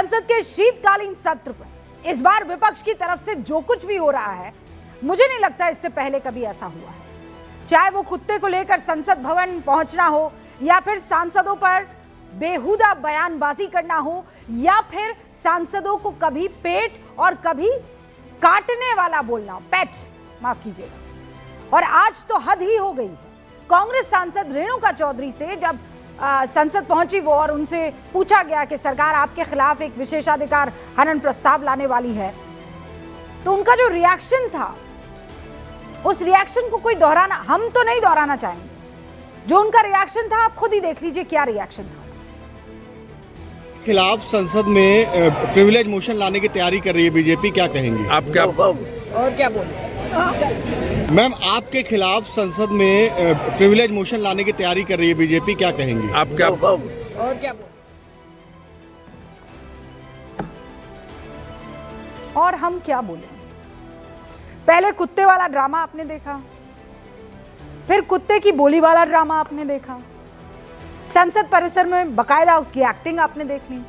संसद के शीतकालीन सत्र में इस बार विपक्ष की तरफ से जो कुछ भी हो रहा है, मुझे नहीं लगता इससे पहले कभी ऐसा हुआ है। चाहे वो कुत्ते को लेकर संसद भवन पहुंचना हो, या फिर सांसदों पर बेहुदा बयानबाजी करना हो, या फिर सांसदों को कभी पेट और कभी काटने वाला बोलना हो, पेट माफ कीजिएगा। और आज तो हद ही हो गई है। कांग्रेस सांसद रेणुका चौधरी से जब संसद पहुंची वो और उनसे पूछा गया कि सरकार आपके खिलाफ एक विशेषाधिकार हनन प्रस्ताव लाने वाली है, तो उनका जो रिएक्शन था, उस रिएक्शन को कोई दोहराना, हम तो नहीं दोहराना चाहेंगे। जो उनका रिएक्शन था आप खुद ही देख लीजिए क्या रिएक्शन था। खिलाफ संसद में प्रिविलेज मोशन लाने की तैयारी कर रही है बीजेपी, क्या कहेंगी आप? क्या और क्या बोले मैम, आपके खिलाफ संसद में प्रिविलेज मोशन लाने की तैयारी कर रही है बीजेपी, क्या कहेंगी आप? क्या और क्या बोले और हम क्या बोले? पहले कुत्ते वाला ड्रामा आपने देखा, फिर कुत्ते की बोली वाला ड्रामा आपने देखा, संसद परिसर में बकायदा उसकी एक्टिंग आपने देख ली।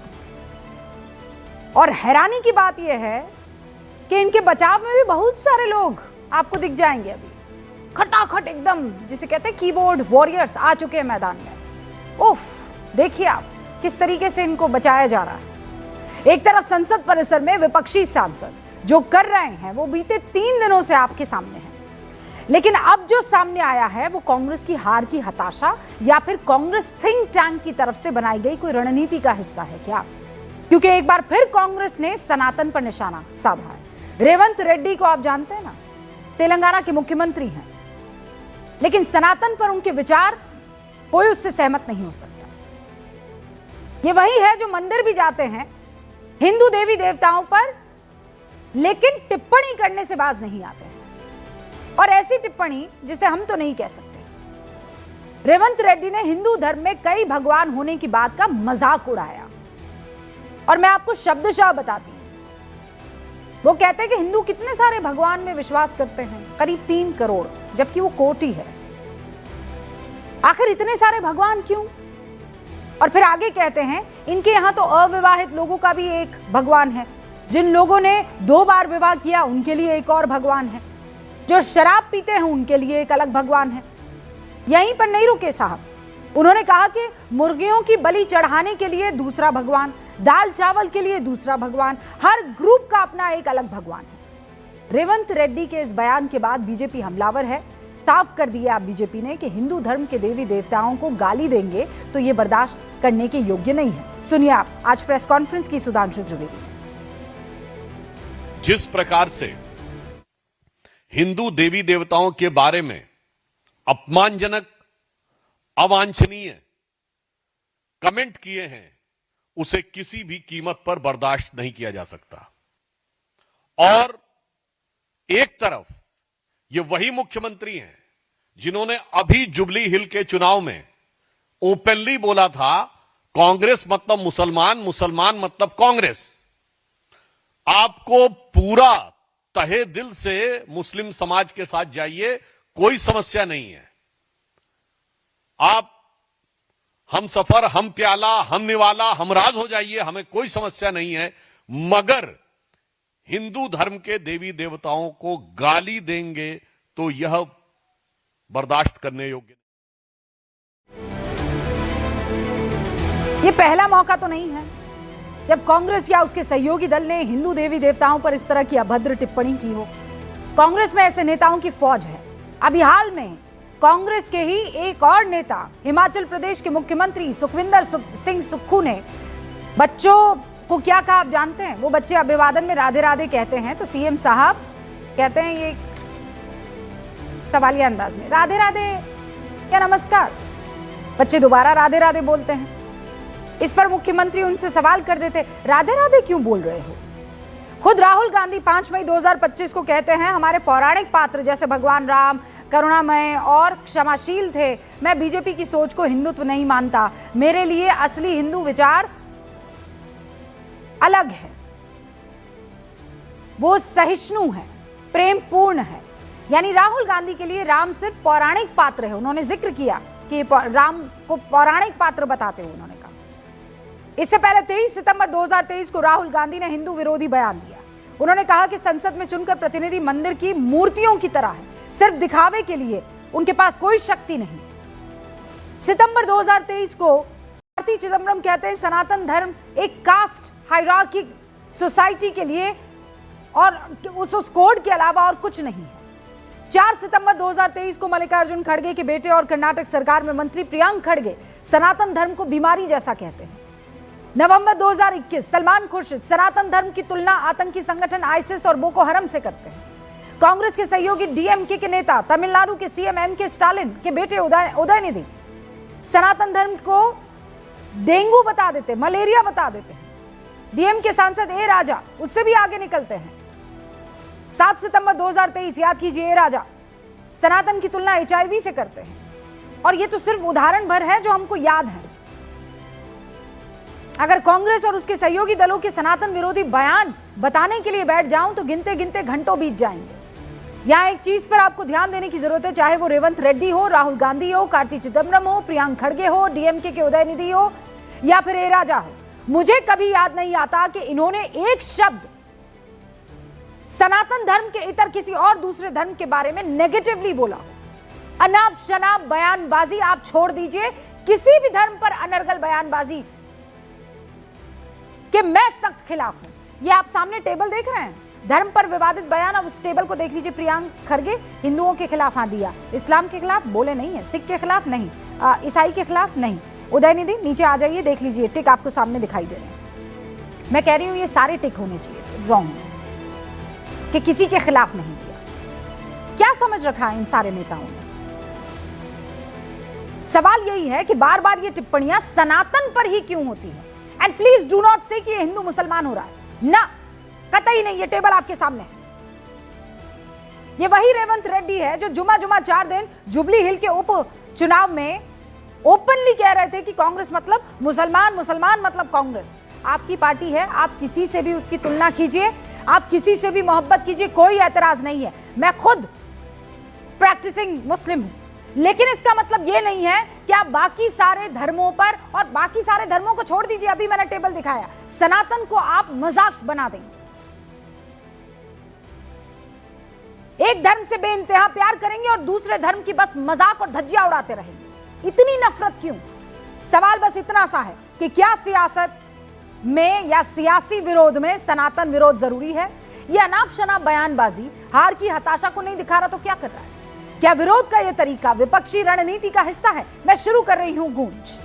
और हैरानी की बात यह है कि इनके बचाव में भी बहुत सारे लोग आपको दिख जाएंगे। अभी खटाखट एकदम, जिसे कहते हैं कीबोर्ड वॉरियर्स, आ चुके हैं मैदान में। उफ, देखिए आप किस तरीके से इनको बचाया जा रहा है। एक तरफ संसद परिसर में विपक्षी सांसद जो कर रहे हैं वो बीते 3 दिनों से आपके सामने है, लेकिन अब जो सामने आया है वो कांग्रेस की हार की हताशा या फिर कांग्रेस थिंक टैंक की तरफ से बनाई गई कोई रणनीति का हिस्सा है क्या? क्योंकि एक बार फिर कांग्रेस ने सनातन पर निशाना साधा है। रेवंत रेड्डी को आप जानते हैं ना, तेलंगाना के मुख्यमंत्री हैं, लेकिन सनातन पर उनके विचार कोई उससे सहमत नहीं हो सकता। ये वही है जो मंदिर भी जाते हैं हिंदू देवी देवताओं पर, लेकिन टिप्पणी करने से बाज नहीं आते हैं, और ऐसी टिप्पणी जिसे हम तो नहीं कह सकते। रेवंत रेड्डी ने हिंदू धर्म में कई भगवान होने की बात का मजाक उड़ाया, और मैं आपको शब्दशः बताती हूं। वो कहते हैं कि हिंदू कितने सारे भगवान में विश्वास करते हैं, करीब 3 करोड़, जबकि वो कोटि है। आखिर इतने सारे भगवान क्यों? और फिर आगे कहते हैं इनके यहां तो अविवाहित लोगों का भी एक भगवान है, जिन लोगों ने 2 बार विवाह किया उनके लिए एक और भगवान है, जो शराब पीते हैं उनके लिए एक अलग भगवान है। यहीं पर नहीं रुके साहब, उन्होंने कहा कि मुर्गियों की बलि चढ़ाने के लिए दूसरा भगवान, दाल चावल के लिए दूसरा भगवान, हर ग्रुप का अपना एक अलग भगवान है। रेवंत रेड्डी के इस बयान के बाद बीजेपी हमलावर है। साफ कर दिया बीजेपी ने कि हिंदू धर्म के देवी देवताओं को गाली देंगे तो ये बर्दाश्त करने के योग्य नहीं है। सुनिए आप आज प्रेस कॉन्फ्रेंस की सुधांशु त्रिवेदी। जिस प्रकार से हिंदू देवी देवताओं के बारे में अपमानजनक, अवांछनीय कमेंट किए हैं, उसे किसी भी कीमत पर बर्दाश्त नहीं किया जा सकता। और एक तरफ ये वही मुख्यमंत्री हैं जिन्होंने अभी जुबली हिल के चुनाव में ओपनली बोला था कांग्रेस मतलब मुसलमान, मुसलमान मतलब कांग्रेस। आपको पूरा तहे दिल से मुस्लिम समाज के साथ जाइए, कोई समस्या नहीं है। आप हम सफर, हम प्याला, हम निवाला, हम राज हो जाइए, हमें कोई समस्या नहीं है। मगर हिंदू धर्म के देवी देवताओं को गाली देंगे तो यह बर्दाश्त करने योग्य नहीं। ये पहला मौका तो नहीं है जब कांग्रेस या उसके सहयोगी दल ने हिंदू देवी देवताओं पर इस तरह की अभद्र टिप्पणी की हो। कांग्रेस में ऐसे नेताओं की फौज है। अभी हाल में कांग्रेस के ही एक और नेता, हिमाचल प्रदेश के मुख्यमंत्री सुखविंदर सिंह सुक्खू ने बच्चों को क्या कहा आप जानते हैं? वो बच्चे अभिवादन में राधे राधे कहते हैं तो सीएम साहब कहते हैं ये सवालिया अंदाज में, राधे राधे क्या नमस्कार। बच्चे दोबारा राधे राधे बोलते हैं। इस पर मुख्यमंत्री उनसे सवाल कर देते, राधे राधे क्यों बोल रहे हो? खुद राहुल गांधी 5 मई 2025 को कहते हैं हमारे पौराणिक पात्र जैसे भगवान राम करुणामय और क्षमाशील थे। मैं बीजेपी की सोच को हिंदुत्व नहीं मानता, मेरे लिए असली हिंदू विचार अलग है, वो सहिष्णु है, प्रेमपूर्ण है। यानी राहुल गांधी के लिए राम सिर्फ पौराणिक पात्र है। उन्होंने जिक्र किया कि राम को पौराणिक पात्र बताते हुए उन्होंने कहा इससे पहले 23 सितंबर 2023 को राहुल गांधी ने हिंदू विरोधी बयान दिया। उन्होंने कहा कि संसद में चुनकर प्रतिनिधि मंदिर की मूर्तियों की तरह है, सिर्फ दिखावे के लिए, उनके पास कोई शक्ति नहीं। सितंबर 2023 को कार्ति चिदम्बरम कहते हैं सनातन धर्म एक कास्ट हायरार्किक सोसाइटी के लिए और उस कोड के अलावा और कुछ नहीं है। 4 सितंबर 2023 को मल्लिकार्जुन खड़गे के बेटे और कर्नाटक सरकार में मंत्री प्रियांक खड़गे सनातन धर्म को बीमारी जैसा कहते हैं। नवंबर 2021 सलमान खुर्शीद सनातन धर्म की तुलना आतंकी संगठन आईसिस और बोको हरम से करते हैं। कांग्रेस के सहयोगी डीएमके के नेता तमिलनाडु के सीएम एमके स्टालिन के बेटे उदयनिधि सनातन धर्म को डेंगू बता देते, मलेरिया बता देते हैं। डीएमके सांसद ए राजा उससे भी आगे निकलते हैं। 7 सितंबर 2023 याद कीजिए, ए राजा सनातन की तुलना एचआईवी से करते हैं। और ये तो सिर्फ उदाहरण भर है जो हमको याद है। अगर कांग्रेस और उसके सहयोगी दलों के सनातन विरोधी बयान बताने के लिए बैठ जाऊं तो गिनते गिनते घंटों बीत जाएंगे। यहां एक चीज पर आपको ध्यान देने की जरूरत है, चाहे वो रेवंत रेड्डी हो, राहुल गांधी हो, कार्ति चिदम्बरम हो, प्रियांक खड़गे हो, डीएमके के उदयनिधि हो या फिर ए राजा हो, मुझे कभी याद नहीं आता कि इन्होंने एक शब्द सनातन धर्म के इतर किसी और दूसरे धर्म के बारे में नेगेटिवली बोला। अनाप शनाप बयानबाजी आप छोड़ दीजिए, किसी भी धर्म पर अनर्गल बयानबाजी के मैं सख्त खिलाफ हूं। ये आप सामने टेबल देख रहे हैं, धर्म पर विवादित बयान, अब उस टेबल को देख लीजिए। प्रियांक खड़गे हिंदुओं के खिलाफ हाथ दिया, इस्लाम के खिलाफ बोले नहीं है, सिख के खिलाफ नहीं, ईसाई के खिलाफ नहीं। उदयनिधि नीचे आ जाइए, देख लीजिए टिक आपको सामने दिखाई दे रहे हैं। मैं कह रही हूं ये सारे टिक होने चाहिए, रॉन्ग है कि किसी के खिलाफ नहीं दिया। क्या समझ रखा है इन सारे नेताओं ने? सवाल यही है कि बार बार ये टिप्पणियां सनातन पर ही क्यों होती है। एंड प्लीज डू नॉट से कि ये हिंदू मुसलमान हो रहा है, ना, कतई नहीं। ये टेबल आपके सामने है। ये वही रेवंत रेड्डी है जो जुमा 4 दिन जुबली हिल के उप चुनाव में ओपनली कह रहे थे कि कांग्रेस मतलब मुसलमान, मुसलमान मतलब कांग्रेस। आपकी पार्टी है, आप किसी से भी उसकी तुलना कीजिए, आप किसी से भी मोहब्बत कीजिए, कोई एतराज नहीं है। मैं खुद प्रैक्टिसिंग मुस्लिम हूं, लेकिन इसका मतलब यह नहीं है कि आप बाकी सारे धर्मों पर, और बाकी सारे धर्मों को छोड़ दीजिए, अभी मैंने टेबल दिखाया, सनातन को आप मजाक बना देंगे। एक धर्म से बेइंतहा प्यार करेंगे और दूसरे धर्म की बस मजाक और धज्जियां उड़ाते रहेंगे। इतनी नफरत क्यों? सवाल बस इतना सा है कि क्या सियासत में या सियासी विरोध में सनातन विरोध जरूरी है? यह अनाप शनाप बयानबाजी हार की हताशा को नहीं दिखा रहा तो क्या कर रहा है? क्या विरोध का यह तरीका विपक्षी रणनीति का हिस्सा है? मैं शुरू कर रही हूं गूंज।